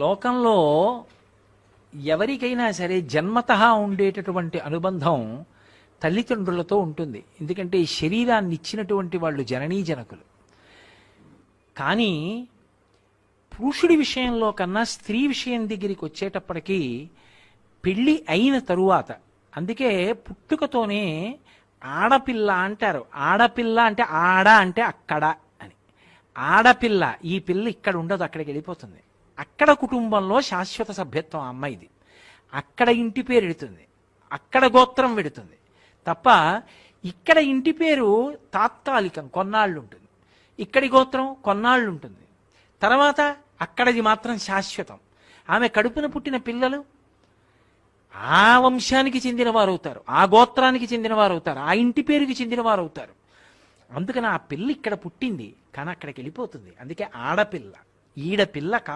లోకంలో ఎవరికైనా సరే జన్మతః ఉండేటటువంటి అనుబంధం తల్లిదండ్రులతో ఉంటుంది. ఎందుకంటే ఈ శరీరాన్ని ఇచ్చినటువంటి వాళ్ళు జననీ జనకులు. కానీ పురుషుడి విషయంలో కన్నా స్త్రీ విషయం దగ్గరికి వచ్చేటప్పటికీ పెళ్ళి అయిన తరువాత, అందుకే పుట్టుకతోనే ఆడపిల్ల అంటారు. ఆడపిల్ల అంటే ఆడ అంటే అక్కడ అని. ఆడపిల్ల, ఈ పిల్ల ఇక్కడ ఉండదు, అక్కడికి వెళ్ళిపోతుంది. అక్కడ కుటుంబంలో శాశ్వత సభ్యత్వం అమ్మాయిది. అక్కడ ఇంటి పేరు ఎడుతుంది, అక్కడ గోత్రం పెడుతుంది తప్ప ఇక్కడ ఇంటి పేరు తాత్కాలికం, కొన్నాళ్ళు ఉంటుంది. ఇక్కడి గోత్రం కొన్నాళ్ళు ఉంటుంది, తర్వాత అక్కడది మాత్రం శాశ్వతం. ఆమె కడుపున పుట్టిన పిల్లలు ఆ వంశానికి చెందిన వారు అవుతారు, ఆ గోత్రానికి చెందిన వారు అవుతారు, ఆ ఇంటి పేరుకి చెందిన వారు అవుతారు. అందుకని ఆ పిల్ల ఇక్కడ పుట్టింది కానీ అక్కడికి వెళ్ళిపోతుంది. అందుకే ఆడపిల్ల, ఈడపిల్ల కాదు.